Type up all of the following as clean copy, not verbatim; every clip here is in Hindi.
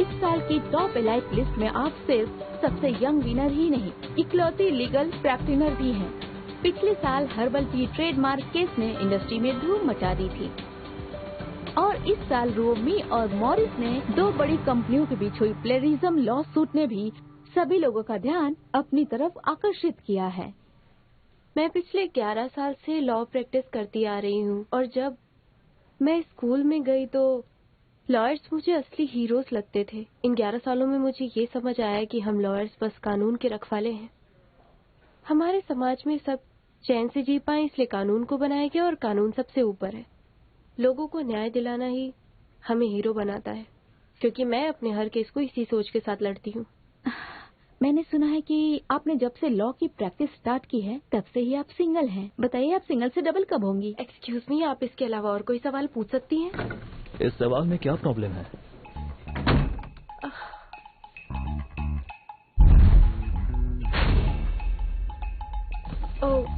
इस साल की टॉप एलाइट लिस्ट में आप सिर्फ सबसे यंग विनर ही नहीं, इकलौती लीगल प्रैक्टिनर भी हैं। पिछले साल हर्बल टी ट्रेडमार्क केस ने इंडस्ट्री में धूम मचा दी थी और इस साल रोमी और मॉरिस ने 2 बड़ी कंपनियों के बीच हुई प्लेरिज्म लॉ सूट ने भी सभी लोगों का ध्यान अपनी तरफ आकर्षित किया है। मैं पिछले 11 साल से लॉ प्रैक्टिस करती आ रही हूँ और जब मैं स्कूल में गई तो लॉयर्स मुझे असली हीरोज लगते थे। इन 11 सालों में मुझे ये समझ आया कि हम लॉयर्स बस कानून के रखवाले हैं। हमारे समाज में सब चैन से जी पाए इसलिए कानून को बनाया गया और कानून सबसे ऊपर है। लोगों को न्याय दिलाना ही हमें हीरो बनाता है, क्योंकि मैं अपने हर केस को इसी सोच के साथ लड़ती हूँ। मैंने सुना है कि आपने जब से लॉ की प्रैक्टिस स्टार्ट की है तब से ही आप सिंगल हैं। बताइए आप सिंगल से डबल कब होंगी? एक्सक्यूज मी, आप इसके अलावा और कोई सवाल पूछ सकती हैं? इस सवाल में क्या प्रॉब्लम है? ओह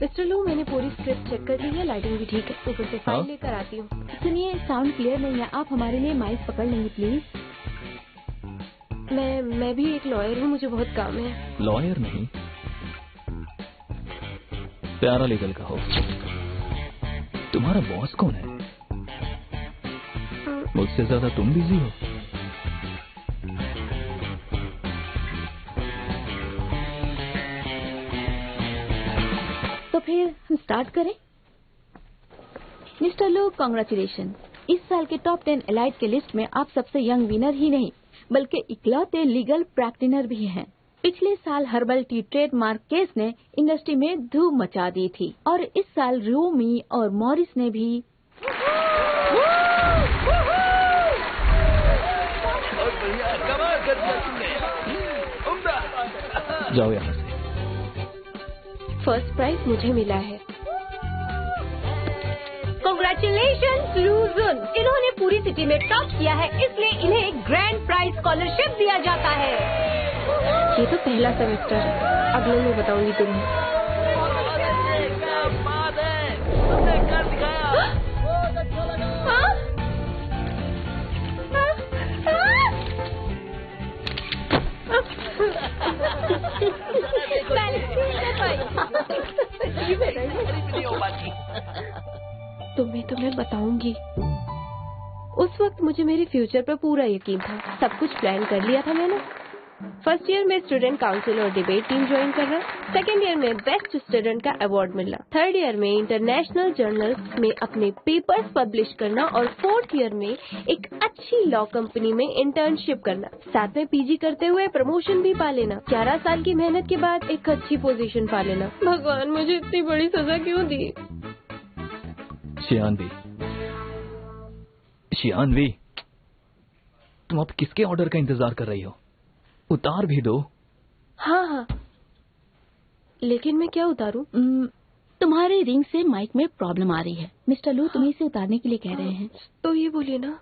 मिस्टर लू, मैंने पूरी स्क्रिप्ट चेक कर ली है, लाइटिंग भी ठीक है। ऊपर से फाइल लेकर आती हूँ। सुनिए, साउंड क्लियर नहीं है, आप हमारे लिए माइक पकड़ लेंगे प्लीज? मैं भी एक लॉयर हूँ, मुझे बहुत काम है। लॉयर नहीं, प्यारा लीगल का हो। तुम्हारा बॉस कौन है? मुझसे ज्यादा तुम बिजी हो। तो फिर हम स्टार्ट करें? मिस्टर लो, कांग्रेचुलेशन। इस साल के टॉप 10 एलाइट के लिस्ट में आप सबसे यंग विनर ही नहीं बल्कि इकलौते लीगल प्रैक्टिनर भी हैं। पिछले साल हर्बल टी ट्रेडमार्क केस ने इंडस्ट्री में धूम मचा दी थी और इस साल रोमी और मॉरिस ने भी जाओ यहाँ से। फर्स्ट प्राइज मुझे मिला है। कांग्रेचुलेशंस लूजुन, इन्होंने पूरी सिटी में टॉप किया है, इसलिए इन्हें एक ग्रैंड प्राइज स्कॉलरशिप दिया जाता है। ये तो पहला सेमेस्टर है, अगले में बताऊंगी तुम्हें। तुम्हें तो मैं बताऊंगी। उस वक्त मुझे मेरे फ्यूचर पर पूरा यकीन था, सब कुछ प्लान कर लिया था मैंने। फर्स्ट ईयर में स्टूडेंट काउंसिल और डिबेट टीम ज्वाइन करना, सेकेंड ईयर में बेस्ट स्टूडेंट का अवार्ड मिलना, थर्ड ईयर में इंटरनेशनल जर्नल्स में अपने पेपर्स पब्लिश करना और फोर्थ ईयर में एक अच्छी लॉ कंपनी में इंटर्नशिप करना, साथ में पीजी करते हुए प्रमोशन भी पा लेना, 11 साल की मेहनत के बाद एक अच्छी पोजीशन पा लेना। भगवान मुझे इतनी बड़ी सजा क्यों दी? शियानवी, तुम अब किसके ऑर्डर का इंतजार कर रही हो? उतार भी दो। हाँ, लेकिन मैं क्या उतारूं? तुम्हारे रिंग से माइक में प्रॉब्लम आ रही है। मिस्टर लू तुम्हें इसे उतारने के लिए कह रहे हैं। तो ये बोलिए ना।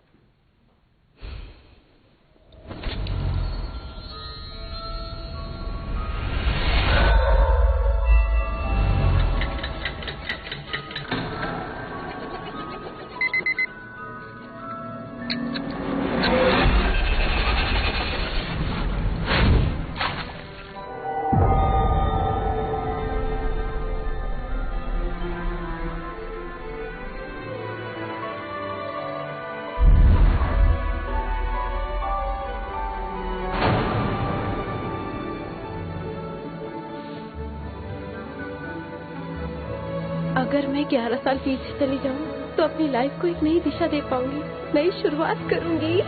अगर मैं 11 साल पीछे चली जाऊं तो अपनी लाइफ को एक नई दिशा दे पाऊंगी, नई शुरुआत करूंगी।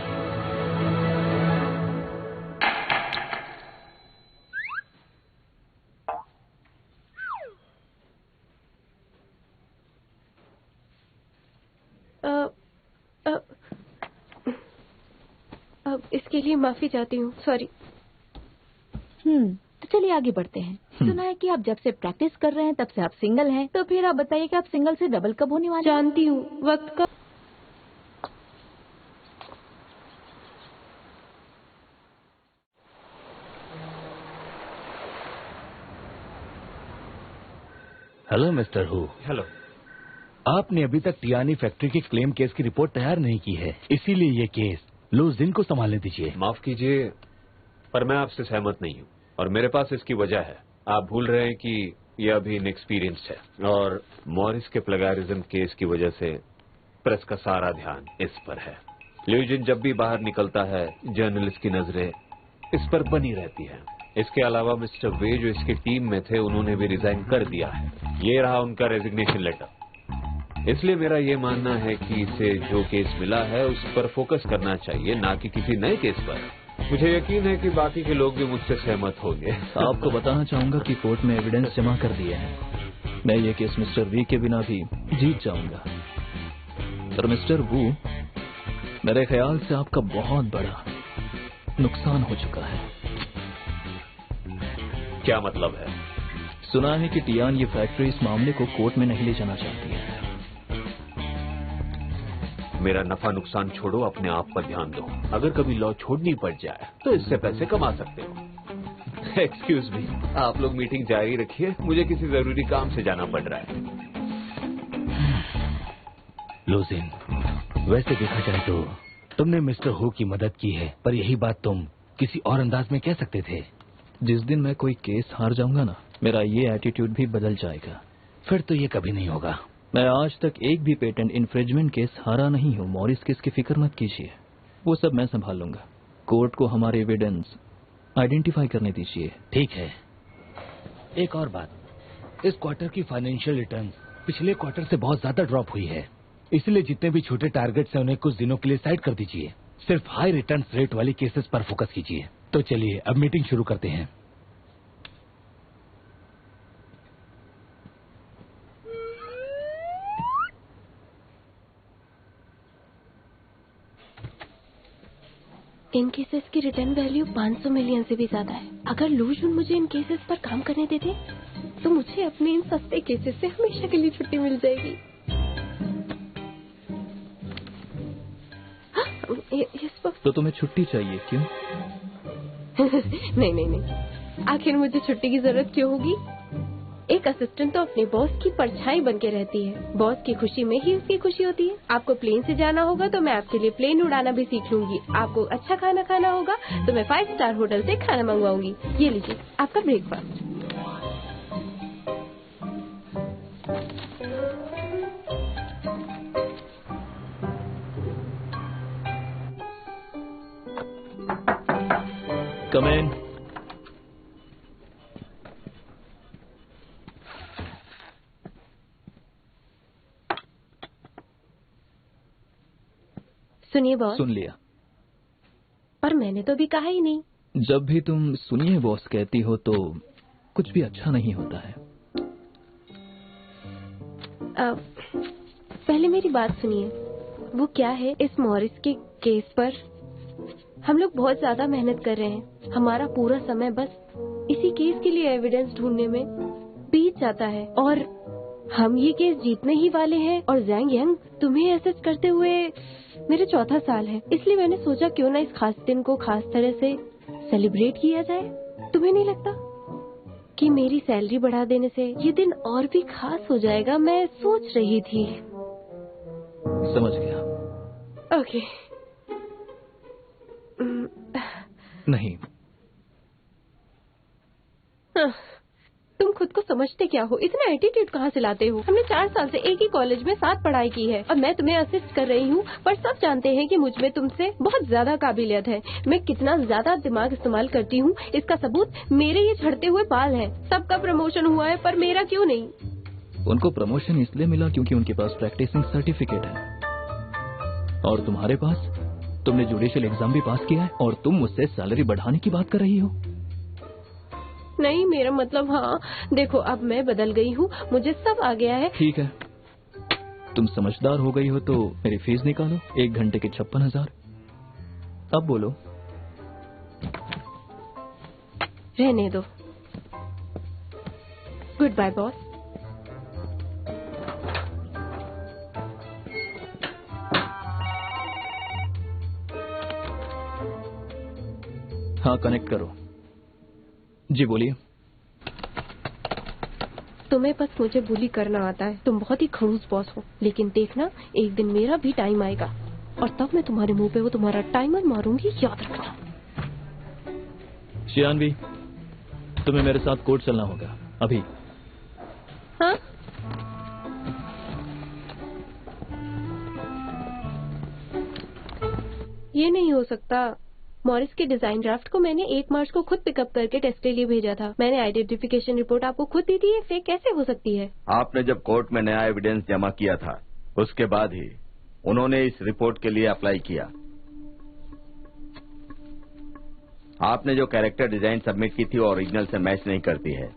अब इसके लिए माफी चाहती हूँ, सॉरी। तो चलिए आगे बढ़ते हैं। सुना है कि आप जब से प्रैक्टिस कर रहे हैं तब से आप सिंगल हैं, तो फिर आप बताइए कि आप सिंगल से डबल कब होने वाले हैं? जानती हूँ वक्त का। Hello mister who. हेलो। आपने अभी तक टियानी फैक्ट्री के क्लेम केस की रिपोर्ट तैयार नहीं की है, इसीलिए ये केस लूजिन को संभालने दीजिए। माफ कीजिए, पर मैं आपसे सहमत नहीं हूँ और मेरे पास इसकी वजह है। आप भूल रहे हैं कि यह अभी इनएक्सपीरियंस्ड है और मॉरिस के प्लेगैरिज्म केस की वजह से प्रेस का सारा ध्यान इस पर है। ल्यूजिन जब भी बाहर निकलता है, जर्नलिस्ट की नजरें इस पर बनी रहती है। इसके अलावा मिस्टर वे जो इसकी टीम में थे, उन्होंने भी रिजाइन कर दिया है। ये रहा उनका रेजिग्नेशन लेटर। इसलिए मेरा ये मानना है कि इसे जो केस मिला है उस पर फोकस करना चाहिए, ना कि किसी नए केस पर। मुझे यकीन है कि बाकी के लोग भी मुझसे सहमत होंगे। आपको बताना चाहूंगा कि कोर्ट में एविडेंस जमा कर दिए हैं। मैं ये केस मिस्टर वी के बिना भी जीत जाऊंगा। पर मिस्टर वू, मेरे ख्याल से आपका बहुत बड़ा नुकसान हो चुका है। क्या मतलब है? सुना है कि टियान ये फैक्ट्री इस मामले को कोर्ट में नहीं ले जाना चाहती है। मेरा नफा नुकसान छोड़ो, अपने आप पर ध्यान दो। अगर कभी लॉ छोड़नी पड़ जाए तो इससे पैसे कमा सकते हो। एक्सक्यूज मी, आप लोग मीटिंग जारी रखिए, मुझे किसी जरूरी काम से जाना पड़ रहा है। लूजिन, वैसे देखा जाए तो तुमने मिस्टर हू की मदद की है, पर यही बात तुम किसी और अंदाज में कह सकते थे। जिस दिन मैं कोई केस हार जाऊंगा ना, मेरा ये एटीट्यूड भी बदल जाएगा। फिर तो ये कभी नहीं होगा। मैं आज तक एक भी पेटेंट इन्फ्रिंजमेंट केस हारा नहीं हूँ। मॉरिस केस की फिक्र मत कीजिए, वो सब मैं संभाल लूंगा। कोर्ट को हमारे एविडेंस आइडेंटिफाई करने दीजिए। ठीक है। एक और बात, इस क्वार्टर की फाइनेंशियल रिटर्न पिछले क्वार्टर से बहुत ज्यादा ड्रॉप हुई है, इसलिए जितने भी छोटे टारगेट्स हैं उन्हें कुछ दिनों के लिए साइड कर दीजिए। सिर्फ हाई रिटर्न रेट वाली केसेस पर फोकस कीजिए। तो चलिए अब मीटिंग शुरू करते हैं। इन केसेस की रिटर्न वैल्यू 500 मिलियन से भी ज्यादा है। अगर लूजुन मुझे इन केसेस पर काम करने देते तो मुझे अपने इन सस्ते केसेस से हमेशा के लिए छुट्टी मिल जाएगी। तो तुम्हें छुट्टी चाहिए, क्यों? नहीं, आखिर मुझे छुट्टी की जरूरत क्यों होगी? एक असिस्टेंट तो अपने बॉस की परछाई बन के रहती है। बॉस की खुशी में ही उसकी खुशी होती है। आपको प्लेन से जाना होगा तो मैं आपके लिए प्लेन उड़ाना भी सीख लूंगी। आपको अच्छा खाना खाना होगा तो मैं 5 स्टार होटल से खाना मंगवाऊंगी। ये लीजिए आपका ब्रेकफास्ट। कम इन। सुनिए बॉस। सुन लिया। पर मैंने तो अभी कहा ही नहीं। जब भी तुम सुनिए बॉस कहती हो तो कुछ भी अच्छा नहीं होता है। पहले मेरी बात सुनिए। वो क्या है, इस मॉरिस के केस पर हम लोग बहुत ज्यादा मेहनत कर रहे हैं। हमारा पूरा समय बस इसी केस के लिए एविडेंस ढूंढने में बीत जाता है और हम ये केस जीतने ही वाले हैं। और ज़ैंग यंग, तुम्हें असिस्ट करते हुए मेरे 4था साल है, इसलिए मैंने सोचा क्यों ना इस खास दिन को खास तरह से सेलिब्रेट किया जाए। तुम्हें नहीं लगता कि मेरी सैलरी बढ़ा देने से ये दिन और भी खास हो जाएगा? मैं सोच रही थी। समझ गया। ओके। नहीं, तुम खुद को समझते क्या हो? इतना एटीट्यूड कहाँ से लाते हो? हमने 4 साल से एक ही कॉलेज में साथ पढ़ाई की है और मैं तुम्हें असिस्ट कर रही हूँ, पर सब जानते हैं कि मुझ में तुमसे बहुत ज्यादा काबिलियत है। मैं कितना ज्यादा दिमाग इस्तेमाल करती हूँ इसका सबूत मेरे ये झड़ते हुए बाल हैं। सबका प्रमोशन हुआ है पर मेरा क्यों नहीं? उनको प्रमोशन इसलिए मिला क्योंकि उनके पास प्रैक्टिसिंग सर्टिफिकेट है और तुम्हारे पास, तुमने जुडिशियल एग्जाम भी पास किया है और तुम मुझसे सैलरी बढ़ाने की बात कर रही हो। नहीं, मेरा मतलब, हाँ देखो अब मैं बदल गई हूँ, मुझे सब आ गया है। ठीक है, तुम समझदार हो गई हो तो मेरी फीस निकालो। 1 घंटे के 56,000। अब बोलो। रहने दो। Good bye boss. हाँ, कनेक्ट करो। जी बोलिए। तुम्हें बस मुझे बुली करना आता है। तुम बहुत ही खड़ूस बॉस हो, लेकिन देखना एक दिन मेरा भी टाइम आएगा। और तब मैं तुम्हारे मुंह पे वो तुम्हारा टाइमर मारूंगी, याद रखना। शियानवी, तुम्हें मेरे साथ कोर्ट चलना होगा अभी। हाँ? ये नहीं हो सकता। मॉरिस के डिजाइन ड्राफ्ट को मैंने 1 मार्च को खुद पिकअप करके टेस्ट के लिए भेजा था। मैंने आइडेंटिफिकेशन रिपोर्ट आपको खुद दी थी, ये फेक कैसे हो सकती है? आपने जब कोर्ट में नया एविडेंस जमा किया था, उसके बाद ही उन्होंने इस रिपोर्ट के लिए अप्लाई किया। आपने जो कैरेक्टर डिजाइन सबमिट की थी वो ओरिजिनल से मैच नहीं करती है।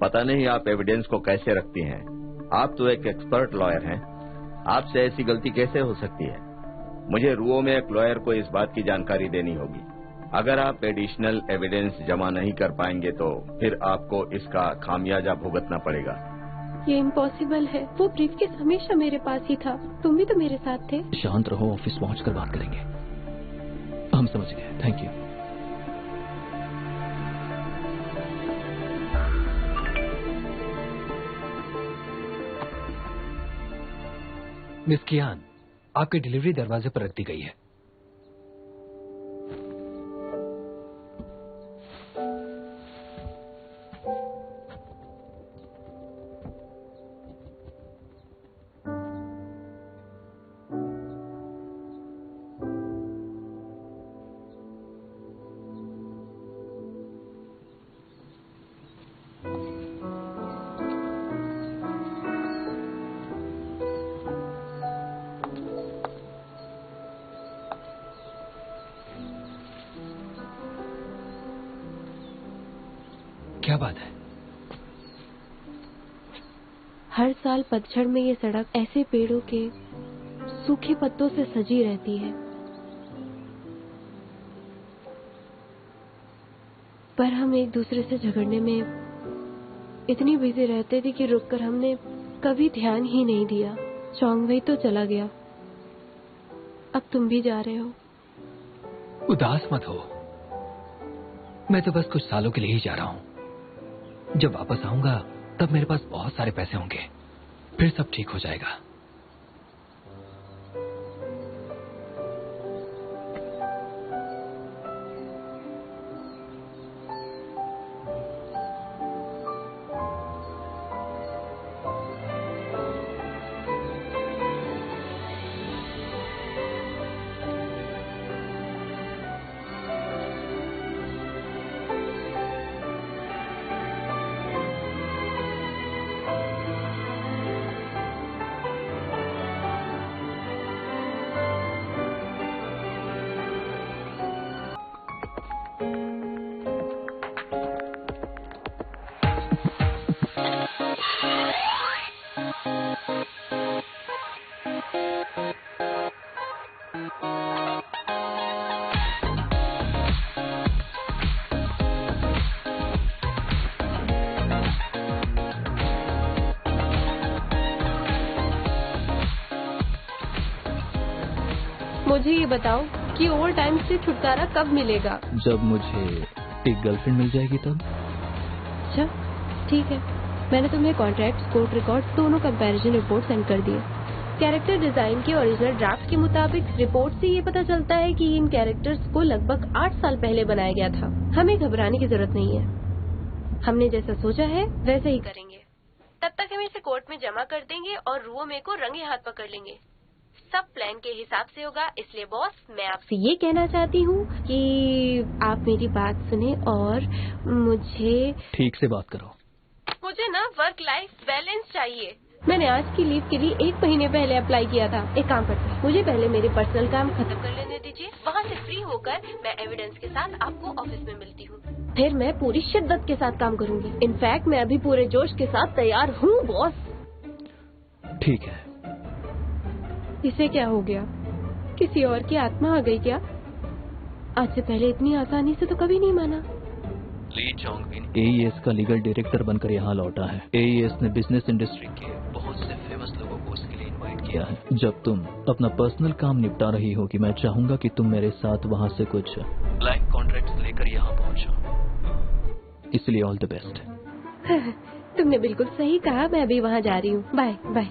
पता नहीं आप एविडेंस को कैसे रखती हैं। आप तो एक एक्सपर्ट लॉयर हैं, आपसे ऐसी गलती कैसे हो सकती है? मुझे रुओ में एक लॉयर को इस बात की जानकारी देनी होगी। अगर आप एडिशनल एविडेंस जमा नहीं कर पाएंगे तो फिर आपको इसका खामियाजा भुगतना पड़ेगा। ये इम्पॉसिबल है। वो ब्रीफकेस हमेशा मेरे पास ही था। तुम भी तो मेरे साथ थे। शांत रहो, ऑफिस पहुंचकर बात करेंगे। हम समझ गए, थैंक यू। मिस कियान, आपकी डिलीवरी दरवाजे पर रख दी गई है। क्या बात है? हर साल पतझड़ में ये सड़क ऐसे पेड़ों के सूखे पत्तों से सजी रहती है, पर हम एक दूसरे से झगड़ने में इतनी बिजी रहते थे कि रुककर हमने कभी ध्यान ही नहीं दिया। चौंगवेई तो चला गया, अब तुम भी जा रहे हो। उदास मत हो, मैं तो बस कुछ सालों के लिए ही जा रहा हूँ। जब वापस आऊंगा तब मेरे पास बहुत सारे पैसे होंगे, फिर सब ठीक हो जाएगा। मुझे ये बताओ कि ओवर टाइम से छुटकारा कब मिलेगा? जब मुझे एक गर्लफ्रेंड मिल जाएगी तब। अच्छा, ठीक है। मैंने तुम्हें कॉन्ट्रैक्ट्स, कोर्ट रिकॉर्ड्स दोनों कंपैरिजन रिपोर्ट सेंड कर दिए। कैरेक्टर डिजाइन के ओरिजिनल ड्राफ्ट के मुताबिक रिपोर्ट से ये पता चलता है कि इन कैरेक्टर्स को लगभग 8 साल पहले बनाया गया था। हमें घबराने की जरूरत नहीं है, हमने जैसा सोचा है वैसे ही करेंगे। तब तक हम इसे कोर्ट में जमा कर देंगे और रुओमे को रंगे हाथ पकड़ लेंगे। सब प्लान के हिसाब से होगा। इसलिए बॉस, मैं आपसे ये कहना चाहती हूँ कि आप मेरी बात सुने और मुझे ठीक से बात करो। मुझे ना वर्क लाइफ बैलेंस चाहिए। मैंने आज की लीव के लिए 1 महीने पहले अप्लाई किया था। एक काम करते हैं, मुझे पहले मेरे पर्सनल काम खत्म कर लेने दीजिए। वहाँ से फ्री होकर मैं एविडेंस के साथ आपको ऑफिस में मिलती हूँ। फिर मैं पूरी शिद्दत के साथ काम करूँगी। इनफैक्ट मैं अभी पूरे जोश के साथ तैयार हूँ बॉस। ठीक है। इसे क्या हो गया? किसी और की आत्मा आ गई क्या? आज से पहले इतनी आसानी से तो कभी नहीं माना। ली चोंगविन AES का लीगल डायरेक्टर बनकर यहाँ लौटा है। AES ने बिजनेस इंडस्ट्री के बहुत से फेमस लोगों को उसके लिए इनवाइट किया है। जब तुम अपना पर्सनल काम निपटा रही हो कि मैं चाहूंगा कि तुम मेरे साथ वहाँ से कुछ ब्लैंक कॉन्ट्रैक्ट्स लेकर यहाँ पहुँचो। इसलिए ऑल द बेस्ट। तुमने बिल्कुल सही कहा। मैं अभी वहाँ जा रही हूँ। Bye bye.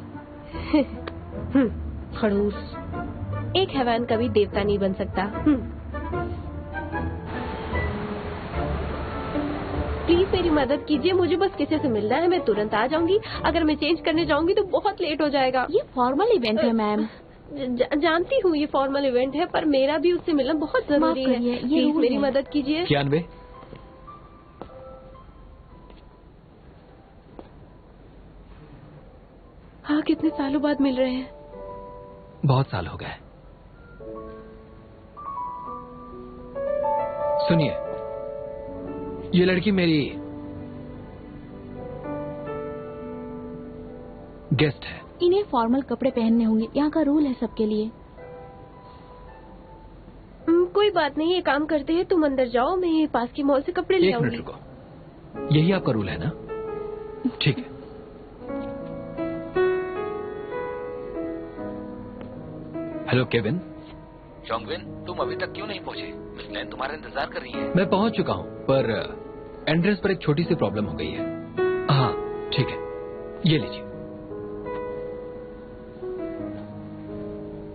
खड़ूस। एक हैवान कभी देवता नहीं बन सकता। प्लीज मेरी मदद कीजिए, मुझे बस किसी से मिलना है, मैं तुरंत आ जाऊंगी। अगर मैं चेंज करने जाऊंगी तो बहुत लेट हो जाएगा। ये फॉर्मल इवेंट है मैम। जानती हूँ ये फॉर्मल इवेंट है, पर मेरा भी उससे मिलना बहुत जरूरी है। प्लीज मेरी मदद कीजिए। कियानवे, हाँ, कितने सालों बाद मिल रहे हैं। बहुत साल हो गए। सुनिए, ये लड़की मेरी गेस्ट है। इन्हें फॉर्मल कपड़े पहनने होंगे, यहाँ का रूल है सबके लिए। कोई बात नहीं, ये काम करते हैं, तुम अंदर जाओ, मैं ये पास की मॉल से कपड़े ले आऊंगी। 1 मिनट रुको, यही आपका रूल है ना? ठीक है। Hello Kevin. चोंगविन, तुम अभी तक क्यों नहीं पहुंचे? मिस लैन तुम्हारा इंतजार कर रही है। मैं पहुंच चुका हूं, पर एंट्रेंस पर एक छोटी सी प्रॉब्लम हो गई है। हाँ ठीक है, ये लीजिए।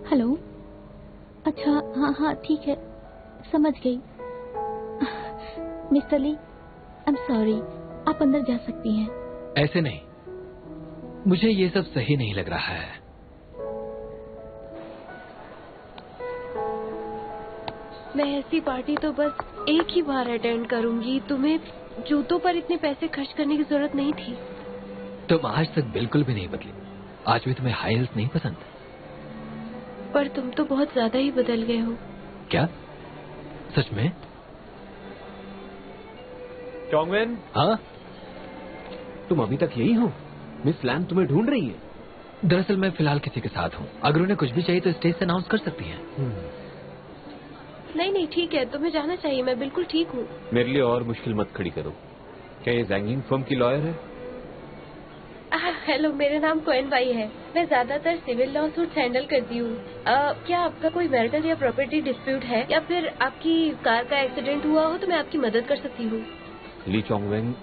हेलो, अच्छा हाँ हाँ ठीक है, समझ गई। Mister Lee, I am sorry, आप अंदर जा सकती हैं। ऐसे नहीं, मुझे ये सब सही नहीं लग रहा है। मैं ऐसी पार्टी तो बस एक ही बार अटेंड करूंगी। तुम्हें जूतों पर इतने पैसे खर्च करने की जरूरत नहीं थी। तुम आज तक बिल्कुल भी नहीं बदली। आज भी तुम्हें हाई हील्स नहीं पसंद? पर तुम तो बहुत ज्यादा ही बदल गए हो। क्या? सच में? चोंगविन, हाँ, तुम अभी तक यही हो? मिस लैन तुम्हें ढूंढ रही है। दरअसल मैं फिलहाल किसी के साथ हूँ। अगर उन्हें कुछ भी चाहिए तो स्टेज से अनाउंस कर सकती हैं। नहीं नहीं ठीक है, तुम्हें जाना चाहिए, मैं बिल्कुल ठीक हूँ। मेरे लिए और मुश्किल मत खड़ी करो। क्या ये जैंगलिंग फर्म की लॉयर है? हेलो, मेरा नाम कोएन बाई है। मैं ज्यादातर सिविल लॉ सूट हैंडल करती हूँ। क्या आपका कोई मैरिटल या प्रॉपर्टी डिस्प्यूट है, या फिर आपकी कार का एक्सीडेंट हुआ हो तो मैं आपकी मदद कर सकती हूँ। ली चोंगविन,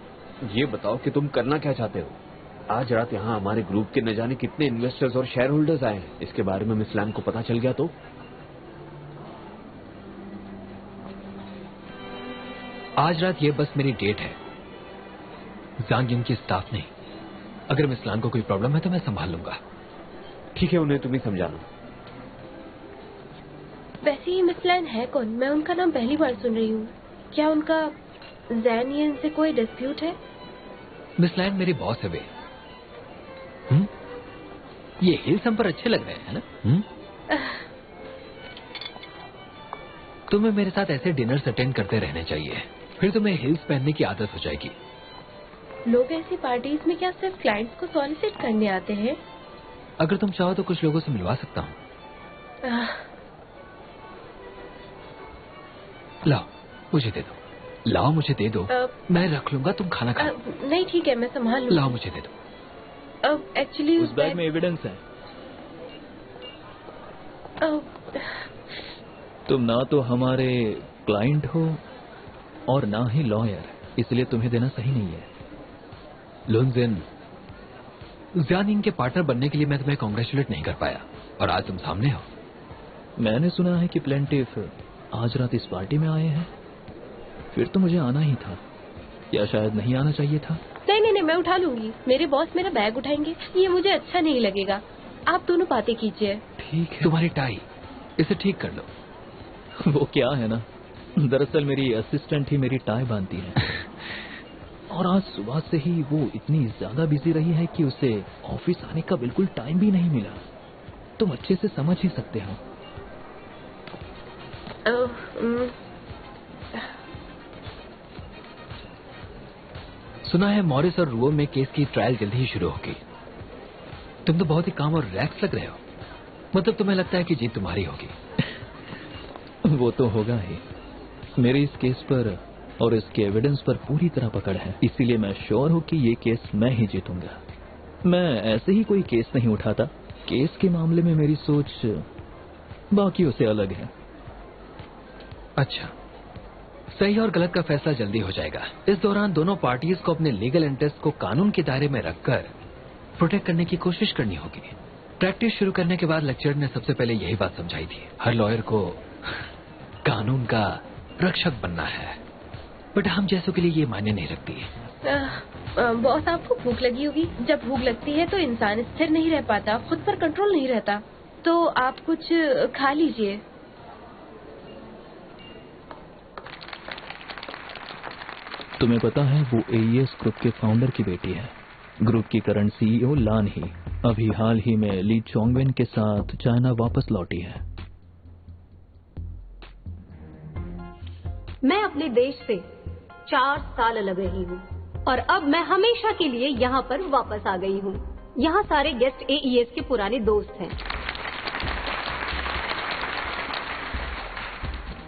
ये बताओ कि तुम करना क्या चाहते हो? आज रात यहाँ हमारे ग्रुप के न जाने कितने इन्वेस्टर्स और शेयर होल्डर्स आए हैं। इसके बारे में मिस लैन को पता चल गया तो? आज रात ये बस मेरी डेट है, जांग इनकी स्टाफ नहीं। अगर मिस लान को कोई प्रॉब्लम है तो मैं संभाल लूंगा। ठीक है, उन्हें तुम ही समझाना। वैसे ही मिस लैन है कौन? मैं उनका नाम पहली बार सुन रही हूँ। क्या उनका जैनियन से कोई डिस्प्यूट है? मिस लैन मेरी बॉस है वे। ये हिल्स हम पर अच्छे लग रहे हैं ना? तुम्हें मेरे साथ ऐसे डिनर्स अटेंड करते रहने चाहिए, फिर तुम्हें हिल्स पहनने की आदत हो जाएगी। लोग ऐसी पार्टीज में क्या सिर्फ क्लाइंट्स को सॉलिसिट करने आते हैं? अगर तुम चाहो तो कुछ लोगों से मिलवा सकता हूँ। लाओ मुझे दे दो, लाओ मुझे दे दो। मैं रख लूंगा, तुम खाना खाओ। नहीं ठीक है, मैं संभाल लूंगा। लाओ मुझे दे दो। एक्चुअली उस बैग में एविडेंस है। तुम ना तो हमारे क्लाइंट हो और ना ही लॉयर, इसलिए तुम्हें देना सही नहीं है। लुनजिन, ज़ियानिंग के पार्टनर बनने के लिए मैं तुम्हें कांग्रेचुलेट नहीं कर पाया, और आज तुम सामने हो। मैंने सुना है कि प्लेंटिफ आज रात इस पार्टी में आए हैं। फिर तो मुझे आना ही था, या शायद नहीं आना चाहिए था? नहीं नहीं नहीं, मैं उठा लूंगी। मेरे बॉस मेरा बैग उठाएंगे, ये मुझे अच्छा नहीं लगेगा। आप दोनों बातें कीजिए। ठीक है। तुम्हारी टाई, इसे ठीक कर लो। वो क्या है ना, दरअसल मेरी असिस्टेंट ही मेरी टाई बांधती है, और आज सुबह से ही वो इतनी ज्यादा बिजी रही है कि उसे ऑफिस आने का बिल्कुल टाइम भी नहीं मिला। तुम अच्छे से समझ ही सकते हो। सुना है मॉरिस और रुओ में केस की ट्रायल जल्दी ही शुरू होगी। तुम तो बहुत ही काम और रिलैक्स लग रहे हो, मतलब तुम्हें लगता है कि जीत तुम्हारी होगी। वो तो होगा ही। मेरे इस केस पर और इसके एविडेंस पर पूरी तरह पकड़ है, इसीलिए मैं श्योर हूं कि ये केस मैं ही जीतूंगा। मैं ऐसे ही कोई केस नहीं उठाता। केस के मामले में मेरी सोच बाकियों से अलग है। अच्छा, सही और गलत का फैसला जल्दी हो जाएगा। इस दौरान दोनों पार्टीज को अपने लीगल इंटरेस्ट को कानून के दायरे में रखकर प्रोटेक्ट करने की कोशिश करनी होगी। प्रैक्टिस शुरू करने के बाद लेक्चर ने सबसे पहले यही बात समझाई थी, हर लॉयर को कानून का रक्षक बनना है, बट हम जैसों के लिए ये मायने नहीं रखती। बॉस, आपको भूख लगी होगी। जब भूख लगती है तो इंसान स्थिर नहीं रह पाता, खुद पर कंट्रोल नहीं रहता। तो आप कुछ खा लीजिए। तुम्हें पता है वो AES ग्रुप के फाउंडर की बेटी है। ग्रुप की करंट CEO लान ही अभी हाल ही में ली चोंगवेन के साथ चाइना वापस लौटी है। मैं अपने देश से 4 साल अलग रही हूँ और अब मैं हमेशा के लिए यहाँ पर वापस आ गई हूँ। यहाँ सारे गेस्ट AES के पुराने दोस्त हैं,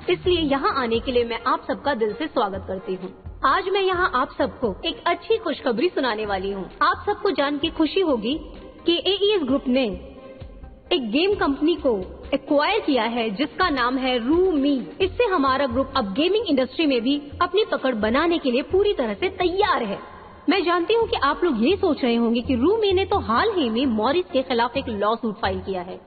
इसलिए यहाँ आने के लिए मैं आप सबका दिल से स्वागत करती हूँ। आज मैं यहाँ आप सबको एक अच्छी खुशखबरी सुनाने वाली हूँ। आप सबको जान के खुशी होगी कि AES ग्रुप ने एक गेम कंपनी को एक्वायर किया है जिसका नाम है रूमी। इससे हमारा ग्रुप अब गेमिंग इंडस्ट्री में भी अपनी पकड़ बनाने के लिए पूरी तरह से तैयार है। मैं जानती हूँ कि आप लोग ये सोच रहे होंगे कि रूमी ने तो हाल ही में मॉरिस के खिलाफ एक लॉ सूट फाइल किया है,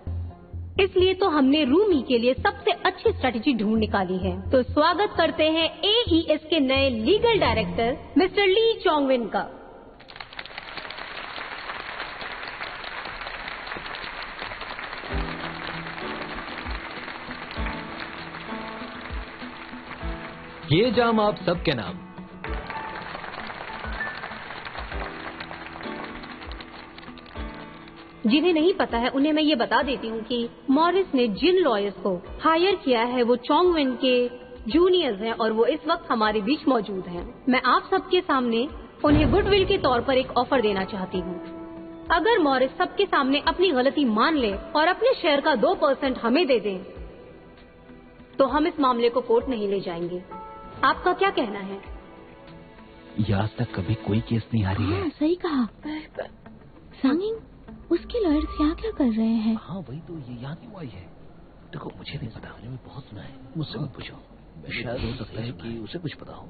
इसलिए तो हमने रूमी के लिए सबसे अच्छी स्ट्रेटेजी ढूंढ निकाली है। तो स्वागत करते हैं AES के नए लीगल डायरेक्टर मिस्टर ली चोंगवेन का। ये जाम आप सबके नाम। जिन्हें नहीं पता है उन्हें मैं ये बता देती हूँ कि मॉरिस ने जिन लॉयर्स को हायर किया है वो चोंगवेन के जूनियर्स हैं और वो इस वक्त हमारे बीच मौजूद हैं। मैं आप सबके सामने उन्हें गुडविल के तौर पर एक ऑफर देना चाहती हूँ। अगर मॉरिस सबके सामने अपनी गलती मान ले और अपने शेयर का 2% हमें दे दें तो हम इस मामले को कोर्ट नहीं ले जाएंगे। आपका क्या कहना है? ये आज तक कभी कोई केस नहीं आ रही है। सही कहा। सांगिंग, उसके लॉयर्स यहाँ क्या कर रहे हैं? हाँ वही तो, ये यहाँ क्यों आई है? देखो मुझे नहीं पता, मैंने बहुत सुना है, मुझसे मत पूछो। शायद हो सकता है कि उसे कुछ पता हो।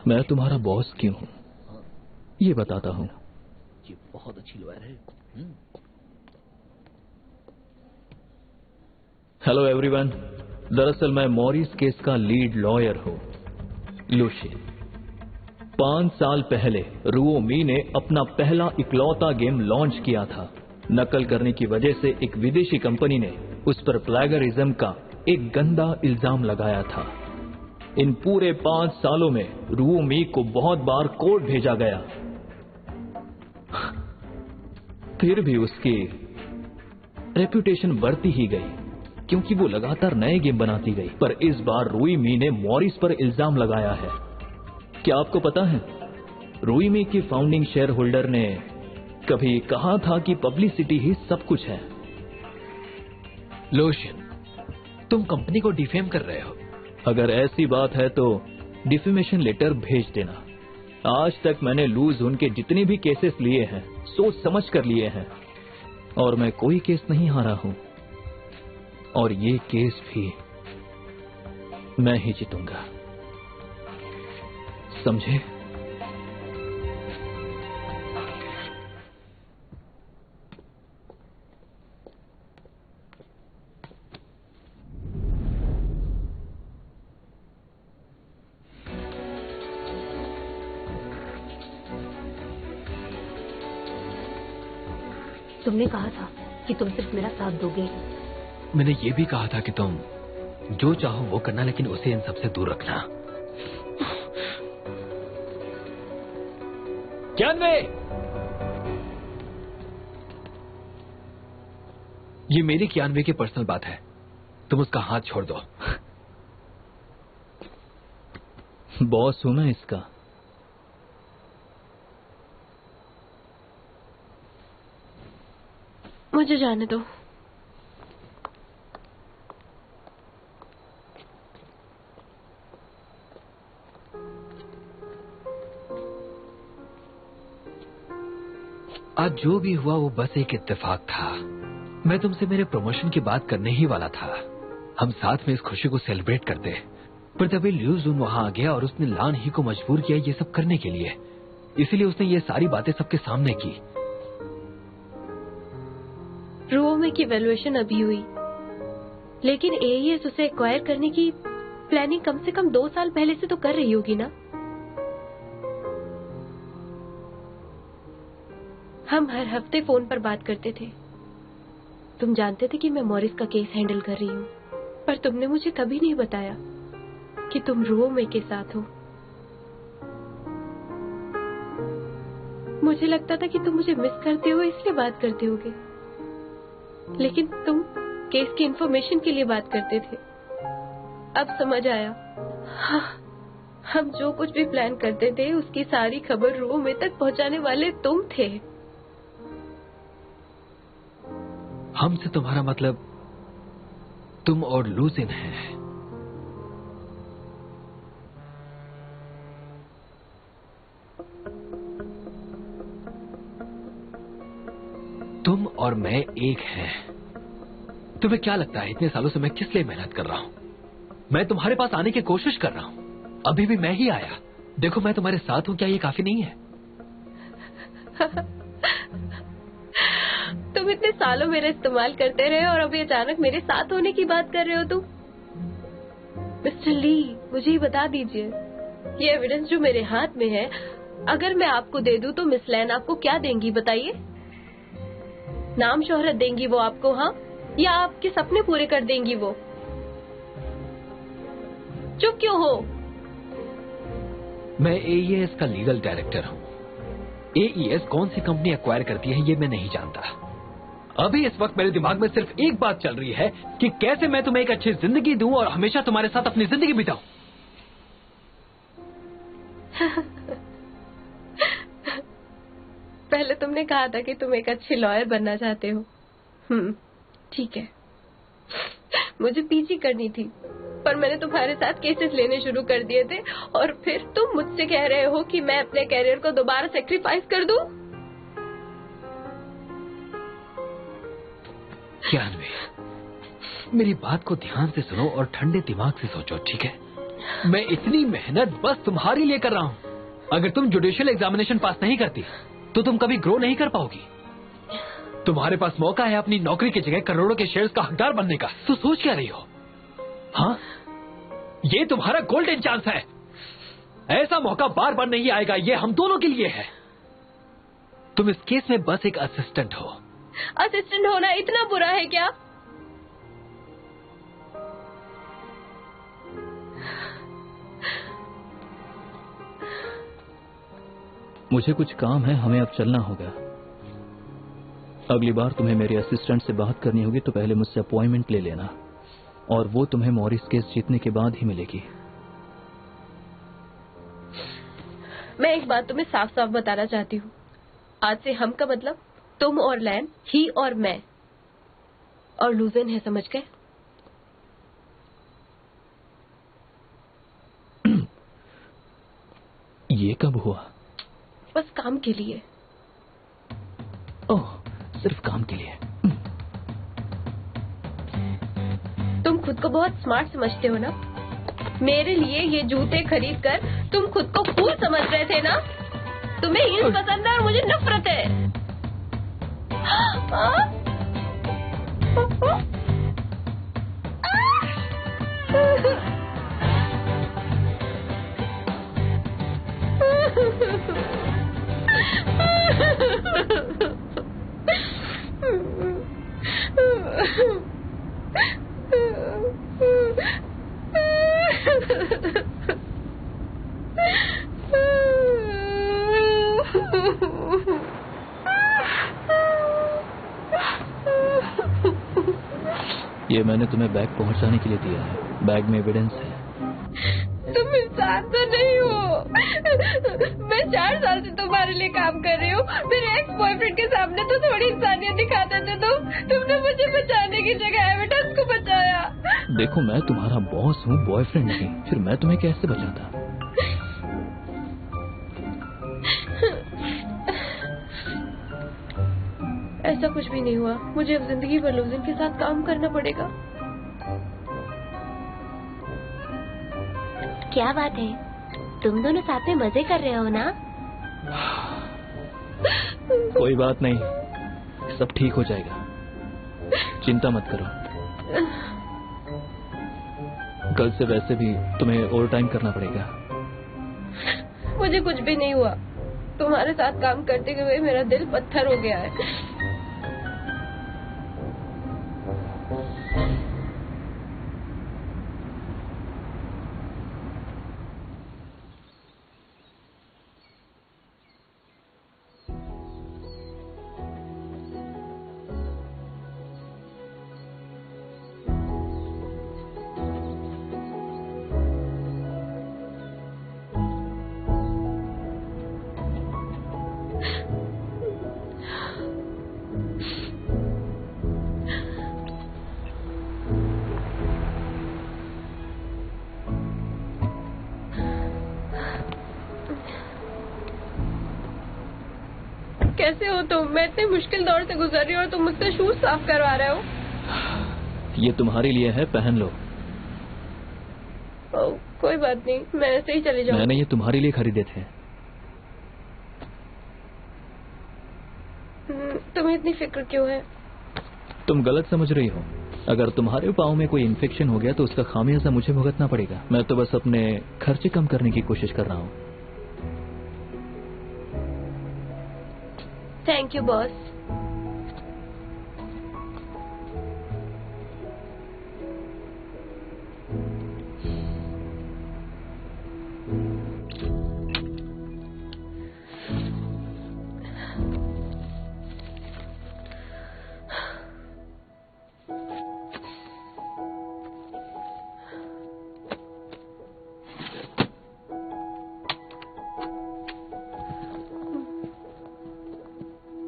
मैं तुम्हारा बॉस क्यों हूँ ये बताता हूँ। ये बहुत अच्छी लॉयर है। हेलो एवरीवन, दरअसल मैं मॉरिस केस का लीड लॉयर हूँ, लुशिन। 5 साल पहले रूओमी ने अपना पहला इकलौता गेम लॉन्च किया था। नकल करने की वजह से एक विदेशी कंपनी ने उस पर प्लेगरिज्म का एक गंदा इल्जाम लगाया था। इन पूरे 5 सालों में रूओमी को बहुत बार कोर्ट भेजा गया, फिर भी उसकी रेपुटेशन बढ़ती ही गई क्योंकि वो लगातार नए गेम बनाती गई। पर इस बार रूओमी ने मॉरिस पर इल्जाम लगाया है। क्या आपको पता है, रूओमी की फाउंडिंग शेयर होल्डर ने कभी कहा था कि पब्लिसिटी ही सब कुछ है। लोशन, तुम कंपनी को डिफेम कर रहे हो। अगर ऐसी बात है तो डिफेमेशन लेटर भेज देना। आज तक मैंने लूज उनके जितने भी केसेस लिए हैं सोच समझ कर लिए हैं और मैं कोई केस नहीं हारा हूं, और ये केस भी मैं ही जीतूंगा, समझे? तुमने कहा था कि तुम सिर्फ मेरा साथ दोगे। मैंने ये भी कहा था कि तुम जो चाहो वो करना, लेकिन उसे इन सबसे दूर रखना। जानवे, ये मेरी कियानवे की पर्सनल बात है, तुम उसका हाथ छोड़ दो। बॉस हूं मैं इसका। मुझे जाने दो। आज जो भी हुआ वो बस एक इत्तेफाक था। मैं तुमसे मेरे प्रमोशन की बात करने ही वाला था। हम साथ में इस खुशी को सेलिब्रेट करते, पर तभी लिू जुन वहां आ गया और उसने लान ही को मजबूर किया ये सब करने के लिए। इसीलिए उसने ये सारी बातें सबके सामने की। रुओमे की वैल्यूएशन अभी हुई, लेकिन एईएस उसे एक्वायर करने की प्लानिंग कम से कम 2 साल पहले से तो कर रही होगी ना। हम हर हफ्ते फोन पर बात करते थे। तुम जानते थे कि मैं मॉरिस का केस हैंडल कर रही हूँ, पर तुमने मुझे कभी नहीं बताया कि तुम रुओमे के साथ हो। मुझे लगता था कि तुम मुझे मिस करते हो इसलिए बात करते होगे, लेकिन तुम केस की इंफॉर्मेशन के लिए बात करते थे। अब समझ आया। हाँ, हम जो कुछ भी प्लान करते थे उसकी सारी खबर रुओमे तक पहुंचाने वाले तुम थे। हमसे तुम्हारा मतलब तुम और लूजिन है। तुम और मैं एक हैं। तुम्हें क्या लगता है इतने सालों से मैं किस लिए मेहनत कर रहा हूं? मैं तुम्हारे पास आने की कोशिश कर रहा हूं, अभी भी मैं ही आया। देखो मैं तुम्हारे साथ हूं, क्या ये काफी नहीं है? तुम इतने सालों मेरा इस्तेमाल करते रहे और अभी अचानक मेरे साथ होने की बात कर रहे हो तुम? मिस्टर ली, मुझे ही बता दीजिए, ये एविडेंस जो मेरे हाथ में है, अगर मैं आपको दे दूं तो मिस लैन आपको क्या देंगी बताइए? नाम शोहरत देंगी वो आपको, हाँ? या आपके सपने पूरे कर देंगी वो? चुप क्यों हो? मैं एईएस का लीगल डायरेक्टर हूं। एईएस कौन सी कंपनी एक्वायर करती है ये मैं नहीं जानता। अभी इस वक्त मेरे दिमाग में सिर्फ एक बात चल रही है कि कैसे मैं तुम्हें एक अच्छी जिंदगी दूं और हमेशा तुम्हारे साथ अपनी जिंदगी बिताऊं। पहले तुमने कहा था कि तुम एक अच्छे लॉयर बनना चाहते हो। ठीक है, मुझे पीजी करनी थी, पर मैंने तुम्हारे साथ केसेस लेने शुरू कर दिए थे और फिर तुम मुझसे कह रहे हो कि मैं अपने कैरियर को दोबारा सेक्रीफाइस कर दूं? जानवी, मेरी बात को ध्यान से सुनो और ठंडे दिमाग से सोचो, ठीक है? मैं इतनी मेहनत बस तुम्हारे लिए कर रहा हूं। अगर तुम जुडिशियल एग्जामिनेशन पास नहीं करती तो तुम कभी ग्रो नहीं कर पाओगी। तुम्हारे पास मौका है अपनी नौकरी की जगह करोड़ों के शेयर्स का हकदार बनने का। तो सोच क्या रही हो? हाँ, ये तुम्हारा गोल्डन चांस है। ऐसा मौका बार बार नहीं आएगा, ये हम दोनों के लिए है। तुम इस केस में बस एक असिस्टेंट हो। असिस्टेंट होना इतना बुरा है क्या? मुझे कुछ काम है, हमें अब चलना होगा। अगली बार तुम्हें मेरे असिस्टेंट से बात करनी होगी तो पहले मुझसे अपॉइंटमेंट ले लेना, और वो तुम्हें मॉरिस केस जीतने के बाद ही मिलेगी। मैं एक बात तुम्हें साफ साफ बताना चाहती हूँ। आज से हम का मतलब तुम और लैन, ही और मैं, और लूजन है, समझ गए? ये कब हुआ? बस काम के लिए। ओह, सिर्फ काम के लिए। तुम खुद को बहुत स्मार्ट समझते हो ना? मेरे लिए ये जूते खरीद कर तुम खुद को कूल समझ रहे थे ना? तुम्हें हील्स पसंद है और मुझे नफरत है। ये मैंने तुम्हें बैग पहुंचाने के लिए दिया है। बैग में एविडेंस है। तुम इंसान तो नहीं हो। मैं 4 साल से तुम्हारे लिए काम कर रही हूँ। मेरे एक्स बॉयफ्रेंड के सामने तो थोड़ी इंसानियत दिखाते थे तुमने मुझे बचाने की जगह एविडेंस को बचाया। देखो, मैं तुम्हारा बॉस हूँ, बॉयफ्रेंड नहीं। फिर मैं तुम्हें कैसे बचाता? ऐसा कुछ भी नहीं हुआ। मुझे अब जिंदगी भर लूजन के साथ काम करना पड़ेगा। क्या बात है, तुम दोनों साथ में मजे कर रहे हो ना? कोई बात नहीं, सब ठीक हो जाएगा। चिंता मत करो, कल से वैसे भी तुम्हें ओवर टाइम करना पड़ेगा। मुझे कुछ भी नहीं हुआ, तुम्हारे साथ काम करते हुए मेरा दिल पत्थर हो गया है। कैसे हो तुम? मैं इतने मुश्किल दौर से गुजर रही हूँ और तुम मुझसे शूज साफ करवा रहे हो। ये तुम्हारे लिए है, पहन लो। कोई बात नहीं, मैं ऐसे ही चली जाऊँ। मैंने ये तुम्हारे लिए खरीदे थे। तुम्हें इतनी फिक्र क्यों है? तुम गलत समझ रही हो। अगर तुम्हारे पाँव में कोई इन्फेक्शन हो गया तो उसका खामियाजा मुझे भुगतना पड़ेगा। मैं तो बस अपने खर्चे कम करने की कोशिश कर रहा हूँ। Thank you boss.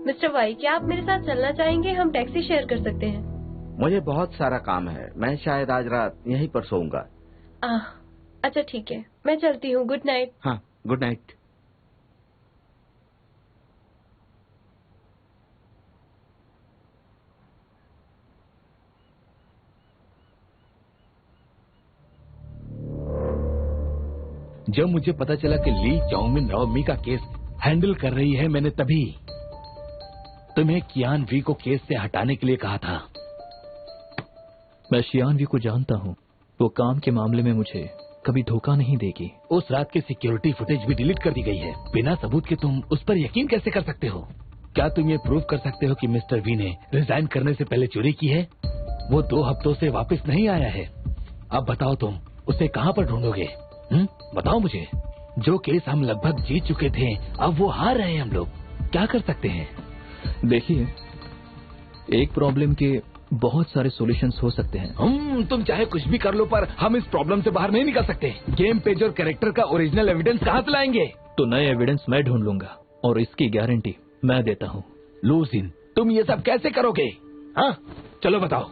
Mister Y, क्या आप मेरे साथ चलना चाहेंगे? हम टैक्सी शेयर कर सकते हैं। मुझे बहुत सारा काम है, मैं शायद आज रात यहीं पर सोऊंगा। अच्छा ठीक है, मैं चलती हूँ। Good night. हाँ, गुड नाइट। जब मुझे पता चला कि ली चाउमिन राओमी का केस हैंडल कर रही है, मैंने तभी तुम्हें कियान वी को केस से हटाने के लिए कहा था। मैं शियान वी को जानता हूँ, वो काम के मामले में मुझे कभी धोखा नहीं देगी। उस रात की सिक्योरिटी फुटेज भी डिलीट कर दी गई है। बिना सबूत के तुम उस पर यकीन कैसे कर सकते हो? क्या तुम ये प्रूव कर सकते हो कि मिस्टर वी ने रिजाइन करने से पहले चोरी की है? वो 2 हफ्तों से वापस नहीं आया है। अब बताओ तुम उसे कहाँ पर ढूंढोगे? बताओ मुझे। जो केस हम लगभग जीत चुके थे, अब वो हार रहे हैं हम लोग। क्या कर सकते हैं? देखिए, एक प्रॉब्लम के बहुत सारे सॉल्यूशंस हो सकते हैं। तुम चाहे कुछ भी कर लो, पर हम इस प्रॉब्लम से बाहर नहीं निकल सकते। गेम पेज और कैरेक्टर का ओरिजिनल एविडेंस कहाँ से लाएंगे? तो नए एविडेंस मैं ढूंढ लूंगा और इसकी गारंटी मैं देता हूँ। लूसिन, तुम ये सब कैसे करोगे? हाँ, चलो बताओ।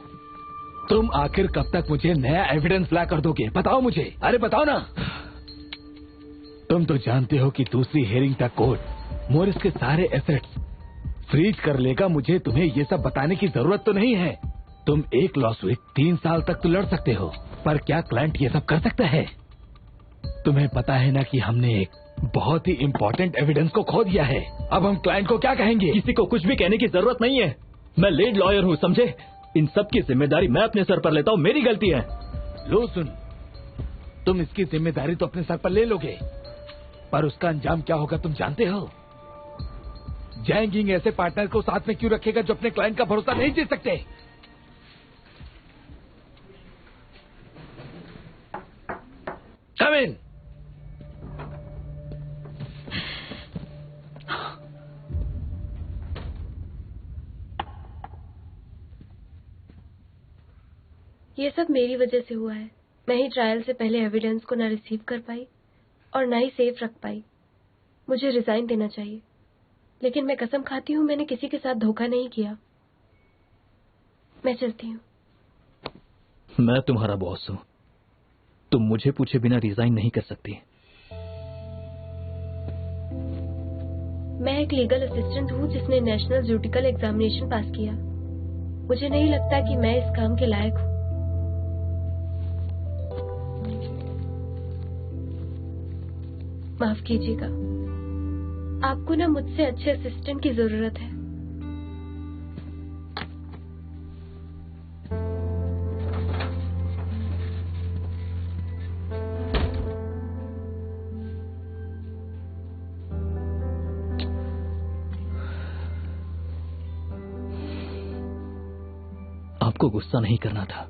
तुम आखिर कब तक मुझे नया एविडेंस ला कर दोगे? बताओ मुझे। अरे बताओ ना। तुम तो जानते हो कि दूसरी हेयरिंग तक कोर्ट मोरिस के सारे एसेट्स फ्रीज कर लेगा। मुझे तुम्हें ये सब बताने की जरूरत तो नहीं है। तुम एक लॉसूट 3 साल तक तो लड़ सकते हो, पर क्या क्लाइंट ये सब कर सकता है? तुम्हें पता है ना कि हमने एक बहुत ही इम्पोर्टेंट एविडेंस को खो दिया है। अब हम क्लाइंट को क्या कहेंगे? किसी को कुछ भी कहने की जरूरत नहीं है। मैं लीड लॉयर हूँ, समझे? इन सब की जिम्मेदारी मैं अपने सर पर लेता हूँ। मेरी गलती है। लो सुन, तुम इसकी जिम्मेदारी तो अपने सर पर ले लोगे, पर उसका अंजाम क्या होगा तुम जानते हो? जैंगिंग ऐसे पार्टनर को साथ में क्यों रखेगा जो अपने क्लाइंट का भरोसा नहीं जीत सकते? कम इन। ये सब मेरी वजह से हुआ है। मैं ही ट्रायल से पहले एविडेंस को ना रिसीव कर पाई और ना ही सेफ रख पाई। मुझे रिजाइन देना चाहिए, लेकिन मैं कसम खाती हूँ मैंने किसी के साथ धोखा नहीं किया। मैं चलती हूँ। मैं तुम्हारा बॉस हूँ, तुम मुझे पूछे बिना रिजाइन नहीं कर सकती। मैं एक लीगल असिस्टेंट हूँ जिसने नेशनल ज्यूडिकल एग्जामिनेशन पास किया। मुझे नहीं लगता कि मैं इस काम के लायक हूँ। माफ कीजिएगा, आपको ना मुझसे अच्छे असिस्टेंट की जरूरत है। आपको गुस्सा नहीं करना था।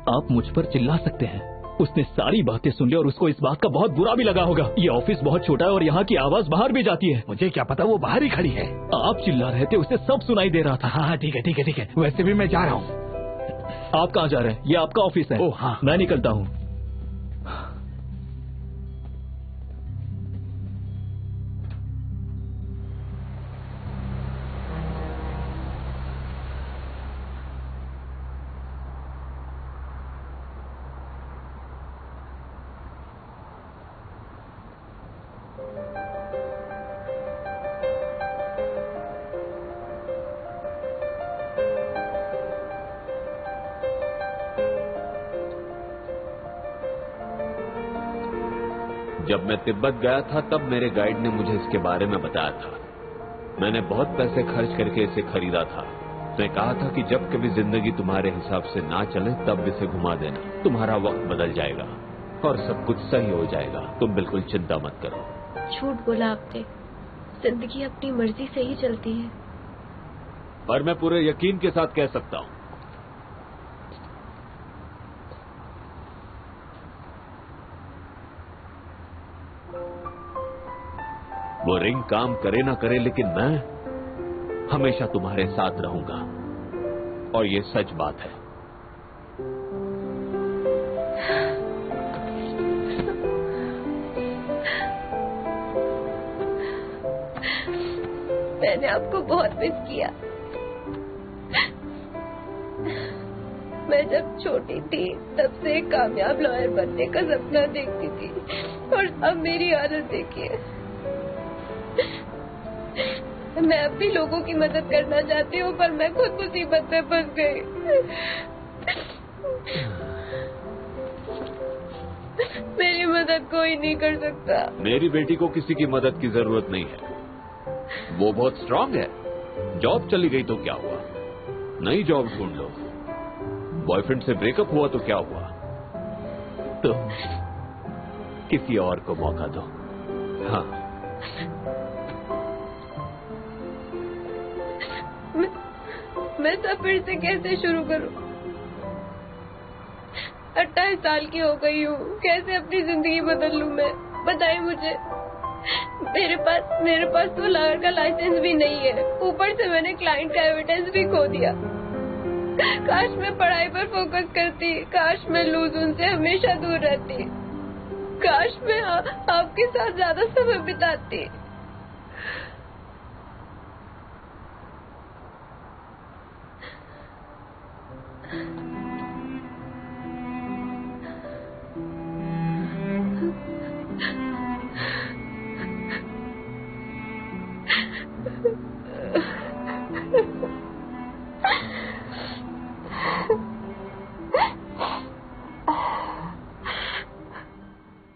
आप मुझ पर चिल्ला सकते हैं। उसने सारी बातें सुन ली और उसको इस बात का बहुत बुरा भी लगा होगा। ये ऑफिस बहुत छोटा है और यहाँ की आवाज बाहर भी जाती है। मुझे क्या पता, वो बाहर ही खड़ी है। आप चिल्ला रहे थे, उसे सब सुनाई दे रहा था। हाँ ठीक है ठीक है ठीक है, वैसे भी मैं जा रहा हूँ। आप कहाँ जा रहे हैं? ये आपका ऑफिस है। ओह हाँ, मैं निकलता हूँ। जब मैं तिब्बत गया था तब मेरे गाइड ने मुझे इसके बारे में बताया था। मैंने बहुत पैसे खर्च करके इसे खरीदा था। उसने कहा था कि जब कभी जिंदगी तुम्हारे हिसाब से ना चले तब इसे घुमा देना, तुम्हारा वक्त बदल जाएगा और सब कुछ सही हो जाएगा। तुम बिल्कुल चिंता मत करो। झूठ बोला आपने, जिंदगी अपनी मर्जी से ही चलती है। पर मैं पूरे यकीन के साथ कह सकता हूँ, वो रिंग काम करे ना करे लेकिन मैं हमेशा तुम्हारे साथ रहूंगा और ये सच बात है। मैंने आपको बहुत मिस किया। मैं जब छोटी थी तब से एक कामयाब लॉयर बनने का सपना देखती थी और अब मेरी हालत देखिए। मैं अब भी लोगों की मदद करना चाहती हूँ पर मैं खुद मुसीबत में फंस गई। मेरी मदद कोई नहीं कर सकता। मेरी बेटी को किसी की मदद की जरूरत नहीं है। वो बहुत स्ट्रांग है। जॉब चली गई तो क्या हुआ, नई जॉब ढूंढ लो। बॉयफ्रेंड से ब्रेकअप हुआ तो क्या हुआ, तो किसी और को मौका दो। हाँ, मैं सब फिर से कैसे शुरू करूं? 28 साल की हो गई हूँ, कैसे अपनी जिंदगी बदल लूं मैं? बताइए मुझे। मेरे पास तो लॉयर का लाइसेंस भी नहीं है, ऊपर से मैंने क्लाइंट का एविडेंस भी खो दिया। काश मैं पढ़ाई पर फोकस करती, काश मैं लूज उनसे हमेशा दूर रहती, काश मैं आपके साथ ज्यादा समय बिताती।